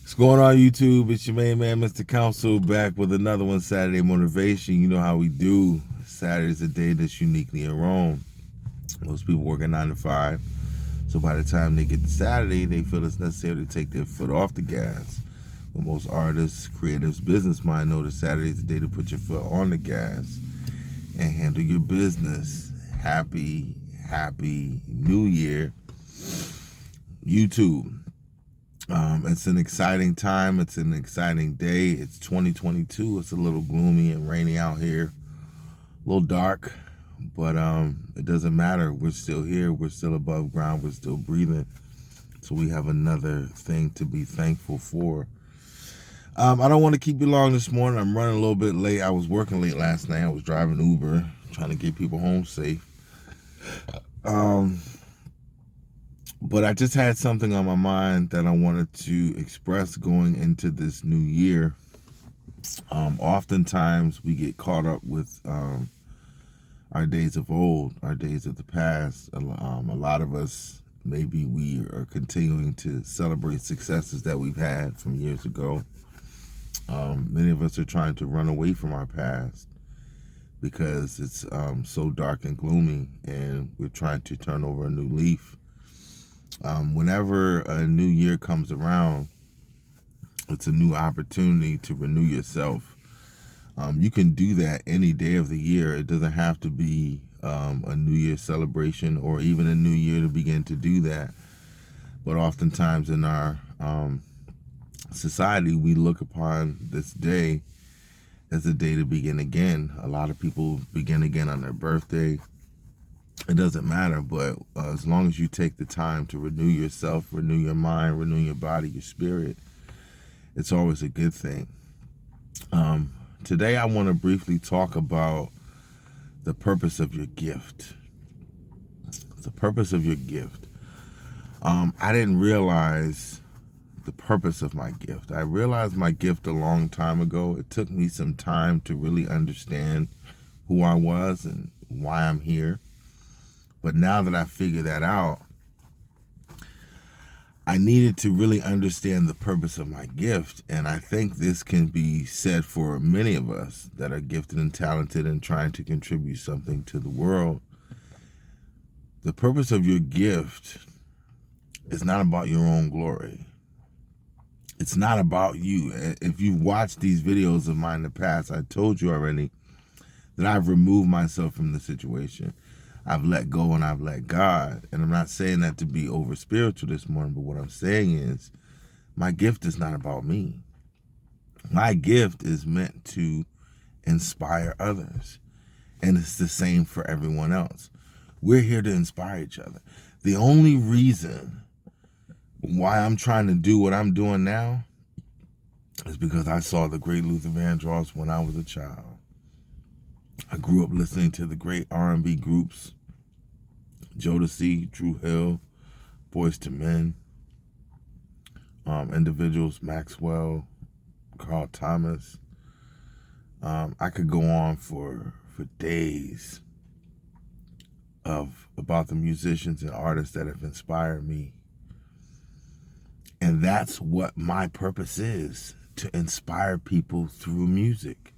What's going on, YouTube? It's your main man, Mr. Council, back with another one, Saturday Motivation. You know how we do. Saturday's a day that's uniquely in Rome. Most people working 9 to 5. So by the time they get to Saturday, they feel it's necessary to take their foot off the gas. But most artists, creatives, business mind know that Saturday's the day to put your foot on the gas and handle your business. Happy New Year, YouTube. It's an exciting time. It's an exciting day. It's 2022. It's a little gloomy and rainy out here, a little dark, but it doesn't matter. We're still here. We're still above ground. We're still breathing. So we have another thing to be thankful for. I don't want to keep you long this morning. I'm running a little bit late. I was working late last night. I was driving Uber, trying to get people home safe. But I just had something on my mind that I wanted to express going into this new year. Oftentimes we get caught up with our days of old, our days of the past. A lot of us, maybe we are continuing to celebrate successes that we've had from years ago. Many of us are trying to run away from our past because it's so dark and gloomy, and we're trying to turn over a new leaf. Whenever a new year comes around, it's a new opportunity to renew yourself. You can do that any day of the year. It doesn't have to be a New Year celebration or even a new year to begin to do that. But oftentimes in our society, we look upon this day as a day to begin again. A lot of people begin again on their birthday. It doesn't matter, but as long as you take the time to renew yourself, renew your mind, renew your body, your spirit, it's always a good thing. Today I want to briefly talk about the purpose of your gift. The purpose of your gift. I didn't realize the purpose of my gift. I realized my gift a long time ago. It took me some time to really understand who I was and why I'm here. But now that I figured that out, I needed to really understand the purpose of my gift. And I think this can be said for many of us that are gifted and talented and trying to contribute something to the world. The purpose of your gift is not about your own glory. It's not about you. If you've watched these videos of mine in the past, I told you already that I've removed myself from the situation. I've let go and I've let God. And I'm not saying that to be over spiritual this morning, but what I'm saying is my gift is not about me. My gift is meant to inspire others. And it's the same for everyone else. We're here to inspire each other. The only reason why I'm trying to do what I'm doing now is because I saw the great Luther Vandross when I was a child. I grew up listening to the great R&B groups, Jodeci, Dru Hill, Boyz II Men, individuals, Maxwell, Carl Thomas. I could go on for days about the musicians and artists that have inspired me. And that's what my purpose is, to inspire people through music.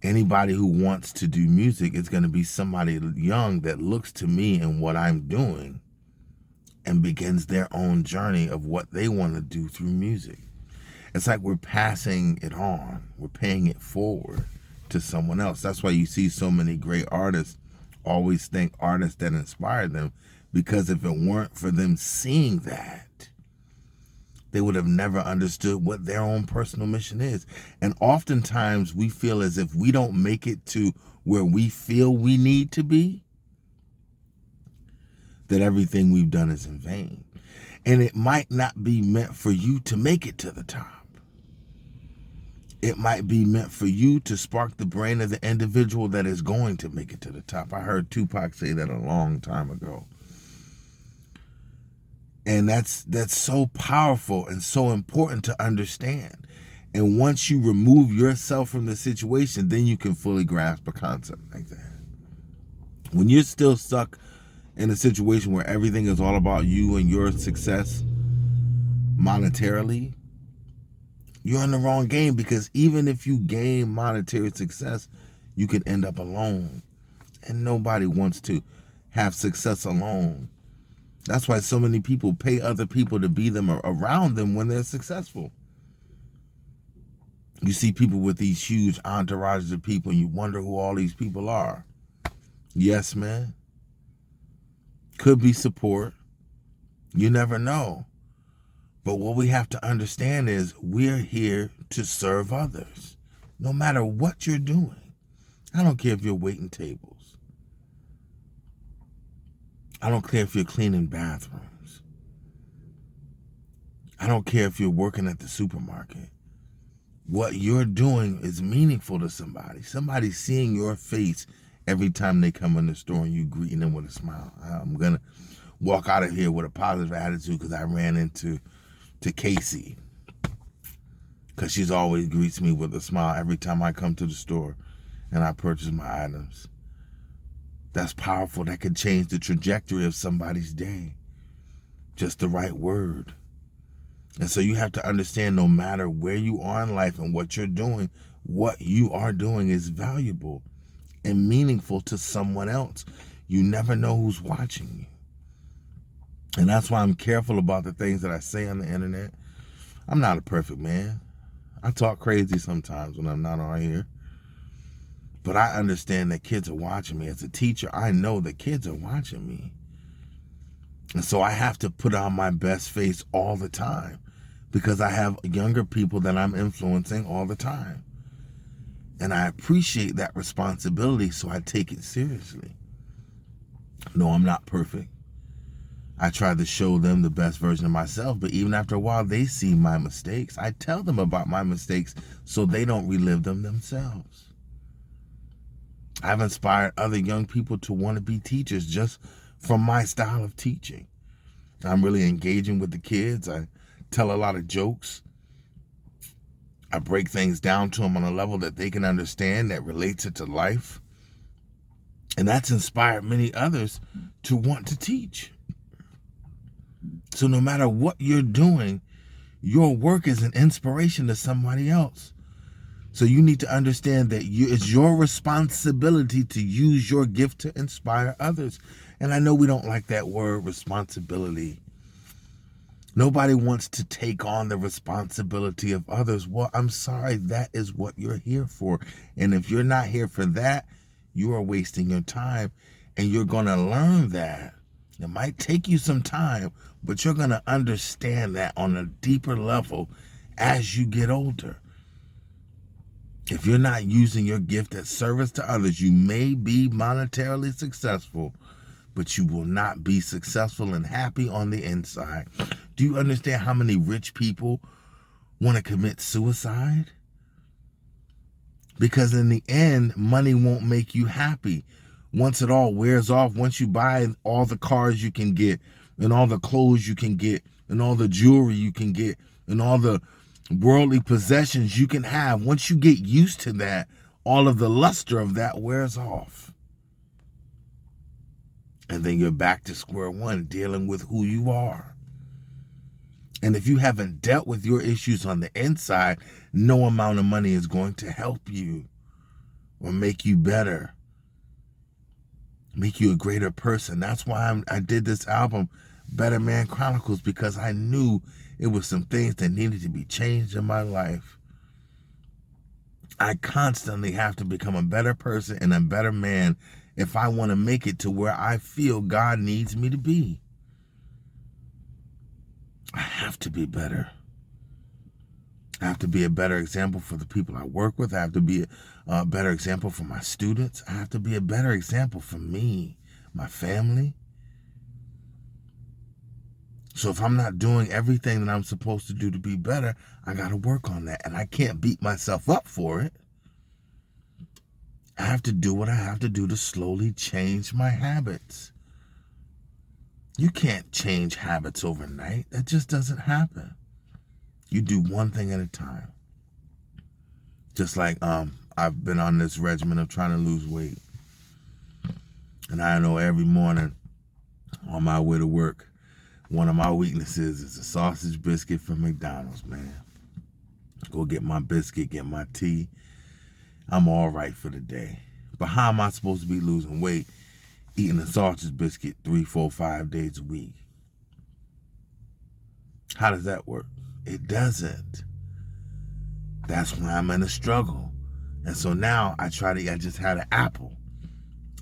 Anybody who wants to do music is going to be somebody young that looks to me and what I'm doing and begins their own journey of what they want to do through music. It's like we're passing it on. We're paying it forward to someone else. That's why you see so many great artists always thank artists that inspired them, because if it weren't for them seeing that, they would have never understood what their own personal mission is. And oftentimes we feel as if we don't make it to where we feel we need to be, that everything we've done is in vain. And it might not be meant for you to make it to the top. It might be meant for you to spark the brain of the individual that is going to make it to the top. I heard Tupac say that a long time ago. And that's so powerful and so important to understand. And once you remove yourself from the situation, then you can fully grasp a concept like that. When you're still stuck in a situation where everything is all about you and your success, monetarily, you're in the wrong game, because even if you gain monetary success, you can end up alone. And nobody wants to have success alone. That's why so many people pay other people to be them or around them when they're successful. You see people with these huge entourages of people, and you wonder who all these people are. Yes, man. Could be support. You never know. But what we have to understand is we're here to serve others. No matter what you're doing. I don't care if you're waiting tables. I don't care if you're cleaning bathrooms. I don't care if you're working at the supermarket. What you're doing is meaningful to somebody. Somebody's seeing your face every time they come in the store and you greeting them with a smile. I'm going to walk out of here with a positive attitude because I ran into Casey, because she's always greets me with a smile every time I come to the store and I purchase my items. That's powerful. That could change the trajectory of somebody's day. Just the right word. And so you have to understand, no matter where you are in life and what you're doing, what you are doing is valuable and meaningful to someone else. You never know who's watching you. And that's why I'm careful about the things that I say on the internet. I'm not a perfect man. I talk crazy sometimes when I'm not on here. But I understand that kids are watching me. As a teacher, I know that kids are watching me. And so I have to put on my best face all the time, because I have younger people that I'm influencing all the time. And I appreciate that responsibility, so I take it seriously. No, I'm not perfect. I try to show them the best version of myself, but even after a while, they see my mistakes. I tell them about my mistakes so they don't relive them themselves. I've inspired other young people to want to be teachers just from my style of teaching. I'm really engaging with the kids. I tell a lot of jokes. I break things down to them on a level that they can understand, that relates it to life. And that's inspired many others to want to teach. So no matter what you're doing, your work is an inspiration to somebody else. So you need to understand that it's your responsibility to use your gift to inspire others. And I know we don't like that word, responsibility. Nobody wants to take on the responsibility of others. Well, I'm sorry, that is what you're here for. And if you're not here for that, you are wasting your time. And you're going to learn that. It might take you some time, but you're going to understand that on a deeper level as you get older. If you're not using your gift as service to others, you may be monetarily successful, but you will not be successful and happy on the inside. Do you understand how many rich people want to commit suicide? Because in the end, money won't make you happy. Once it all wears off, once you buy all the cars you can get, and all the clothes you can get, and all the jewelry you can get, and all the worldly possessions you can have, once you get used to that, all of the luster of that wears off. And then you're back to square one, dealing with who you are. And if you haven't dealt with your issues on the inside, no amount of money is going to help you or make you better, make you a greater person. That's why I did this album, Better Man Chronicles, because I knew it was some things that needed to be changed in my life. I constantly have to become a better person and a better man if I want to make it to where I feel God needs me to be. I have to be better. I have to be a better example for the people I work with. I have to be a better example for my students. I have to be a better example for me, my family. So if I'm not doing everything that I'm supposed to do to be better, I got to work on that. And I can't beat myself up for it. I have to do what I have to do to slowly change my habits. You can't change habits overnight. That just doesn't happen. You do one thing at a time. Just like I've been on this regimen of trying to lose weight. And I know every morning on my way to work, One of my weaknesses is a sausage biscuit from McDonald's, man. Go get my biscuit, get my tea. I'm all right for the day. But how am I supposed to be losing weight eating a sausage biscuit 3, 4, 5 days a week? How does that work? It doesn't. That's why I'm in a struggle. And so now I just had an apple.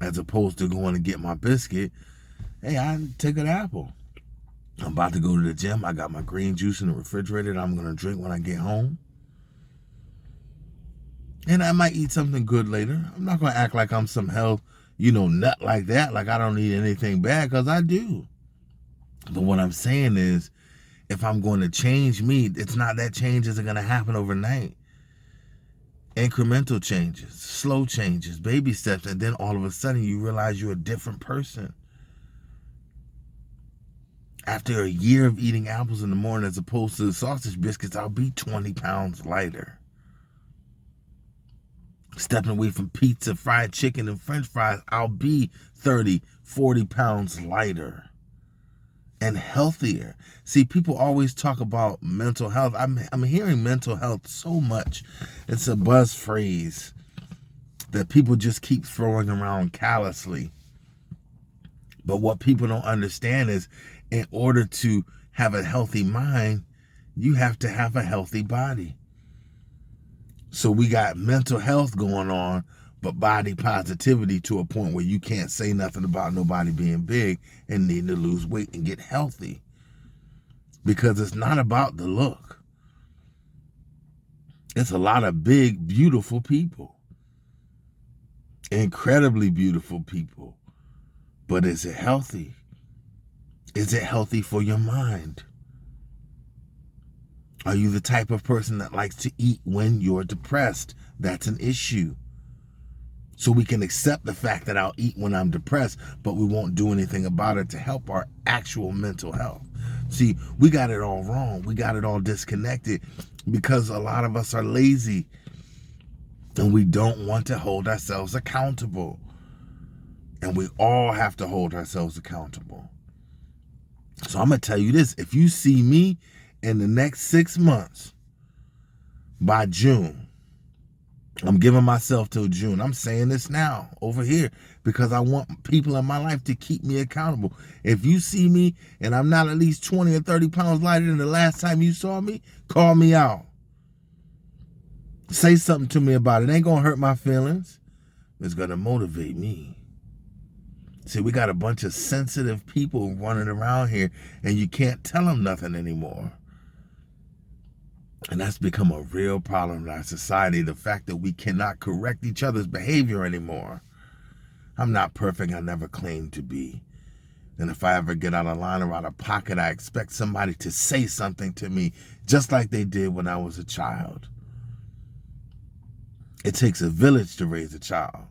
As opposed to going to get my biscuit, hey, I take an apple. I'm about to go to the gym. I got my green juice in the refrigerator that I'm going to drink when I get home. And I might eat something good later. I'm not going to act like I'm some health, nut like that, like I don't eat anything bad, because I do. But what I'm saying is, if I'm going to change me, it's not that change isn't going to happen overnight. Incremental changes, slow changes, baby steps, and then all of a sudden you realize you're a different person. After a year of eating apples in the morning as opposed to the sausage biscuits, I'll be 20 pounds lighter. Stepping away from pizza, fried chicken, and french fries, I'll be 30, 40 pounds lighter and healthier. See, people always talk about mental health. I'm hearing mental health so much. It's a buzz phrase that people just keep throwing around callously. But what people don't understand is, in order to have a healthy mind, you have to have a healthy body. So we got mental health going on, but body positivity to a point where you can't say nothing about nobody being big and needing to lose weight and get healthy. Because it's not about the look. It's a lot of big, beautiful people. Incredibly beautiful people. But is it healthy? Is it healthy for your mind? Are you the type of person that likes to eat when you're depressed? That's an issue. So we can accept the fact that I'll eat when I'm depressed, but we won't do anything about it to help our actual mental health. See, we got it all wrong. We got it all disconnected because a lot of us are lazy and we don't want to hold ourselves accountable. And we all have to hold ourselves accountable. So I'm going to tell you this. If you see me in the next 6 months, by June, I'm giving myself till June. I'm saying this now over here because I want people in my life to keep me accountable. If you see me and I'm not at least 20 or 30 pounds lighter than the last time you saw me, call me out. Say something to me about it. It ain't going to hurt my feelings. It's going to motivate me. See, we got a bunch of sensitive people running around here and you can't tell them nothing anymore. And that's become a real problem in our society, the fact that we cannot correct each other's behavior anymore. I'm not perfect. I never claimed to be. And if I ever get out of line or out of pocket, I expect somebody to say something to me just like they did when I was a child. It takes a village to raise a child.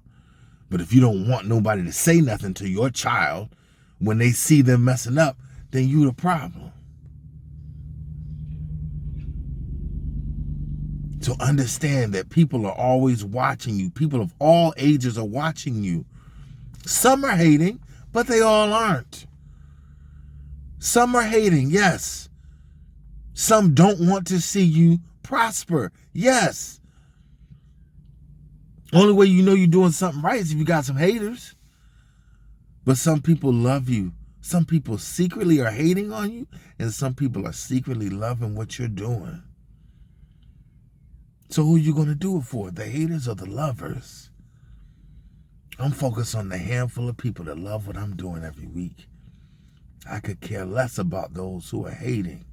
But if you don't want nobody to say nothing to your child when they see them messing up, then you the problem. So understand that people are always watching you. People of all ages are watching you. Some are hating, but they all aren't. Some are hating, yes. Some don't want to see you prosper, yes. Only way you know you're doing something right is if you got some haters. But some people love you. Some people secretly are hating on you, and some people are secretly loving what you're doing. So who are you going to do it for? The haters or the lovers? I'm focused on the handful of people that love what I'm doing every week. I could care less about those who are hating.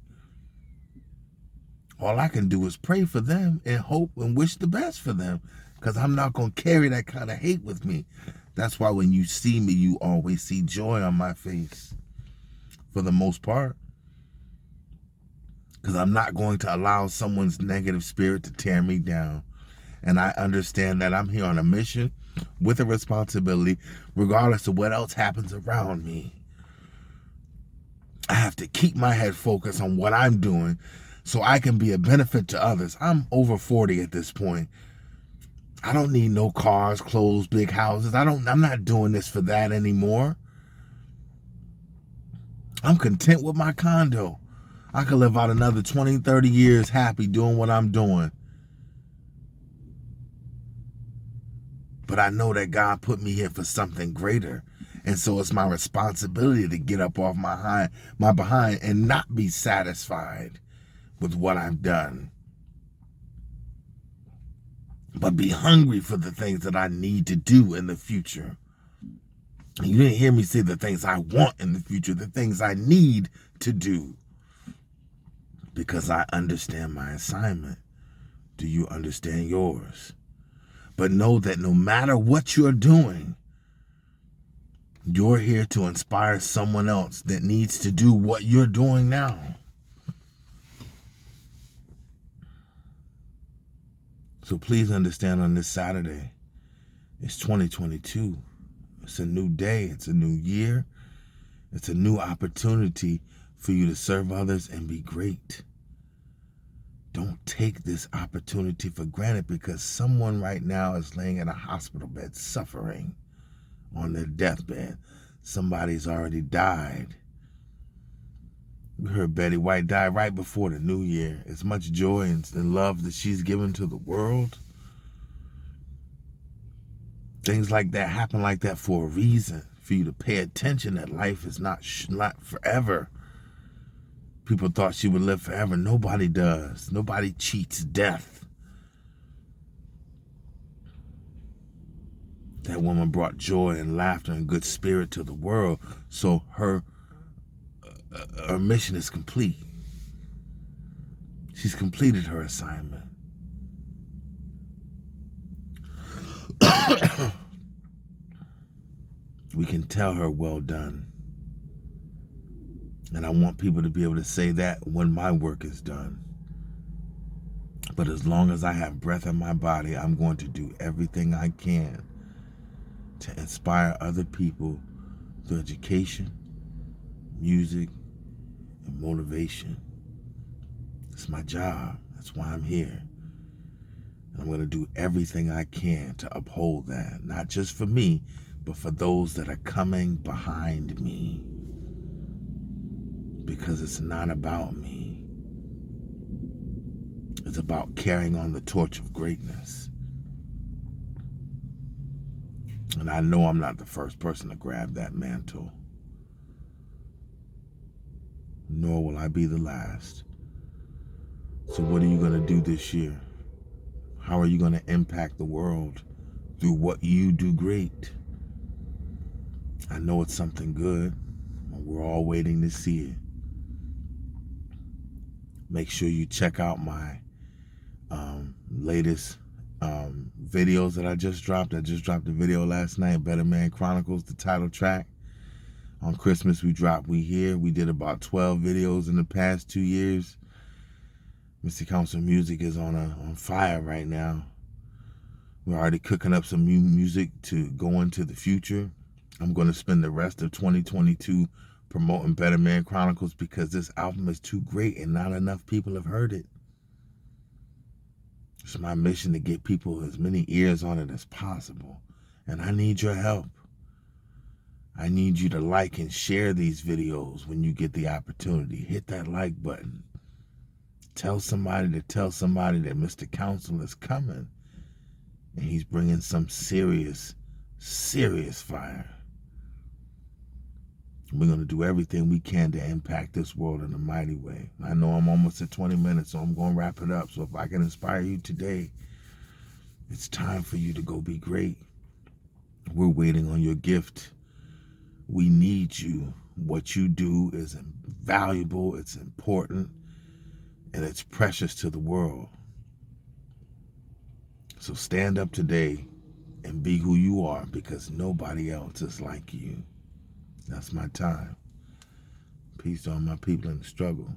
All I can do is pray for them and hope and wish the best for them, because I'm not going to carry that kind of hate with me. That's why when you see me, you always see joy on my face, for the most part. Because I'm not going to allow someone's negative spirit to tear me down. And I understand that I'm here on a mission with a responsibility, regardless of what else happens around me. I have to keep my head focused on what I'm doing so I can be a benefit to others. I'm over 40 at this point. I don't need no cars, clothes, big houses. I'm not doing this for that anymore. I'm content with my condo. I could live out another 20, 30 years happy doing what I'm doing. But I know that God put me here for something greater. And so it's my responsibility to get up off my behind and not be satisfied with what I've done, but be hungry for the things that I need to do in the future. And you didn't hear me say the things I want in the future, the things I need to do, because I understand my assignment. Do you understand yours? But know that no matter what you're doing, you're here to inspire someone else that needs to do what you're doing now. So please understand, on this Saturday, it's 2022. It's a new day. It's a new year. It's a new opportunity for you to serve others and be great. Don't take this opportunity for granted, because someone right now is laying in a hospital bed suffering on their deathbed. Somebody's already died. We heard Betty White die right before the new year. As much joy and love that she's given to the world. Things like that happen like that for a reason, for you to pay attention that life is not forever. People thought she would live forever. Nobody does. Nobody cheats death. That woman brought joy and laughter and good spirit to the world. So her mission is complete. She's completed her assignment. We can tell her, well done. And I want people to be able to say that when my work is done. But as long as I have breath in my body, I'm going to do everything I can to inspire other people through education, music, and motivation. It's my job. That's why I'm here. And I'm going to do everything I can to uphold that, not just for me, but for those that are coming behind me. Because it's not about me. It's about carrying on the torch of greatness. And I know I'm not the first person to grab that mantle. Nor will I be the last. So what are you going to do this year? How are you going to impact the world through what you do great? I know it's something good. We're all waiting to see it. Make sure you check out my latest videos that I just dropped. I just dropped a video last night, Better Man Chronicles, the title track. On Christmas, we dropped We Here. We did about 12 videos in the past 2 years. Mr. Council Music is on fire right now. We're already cooking up some new music to go into the future. I'm going to spend the rest of 2022 promoting Better Man Chronicles, because this album is too great and not enough people have heard it. It's my mission to get people as many ears on it as possible. And I need your help. I need you to like and share these videos when you get the opportunity. Hit that like button. Tell somebody that Mr. Council is coming. And he's bringing some serious, serious fire. We're going to do everything we can to impact this world in a mighty way. I know I'm almost at 20 minutes, so I'm going to wrap it up. So if I can inspire you today, it's time for you to go be great. We're waiting on your gift. We need you. What you do is valuable, it's important, and it's precious to the world. So stand up today and be who you are, because nobody else is like you. That's my time. Peace to all my people in the struggle.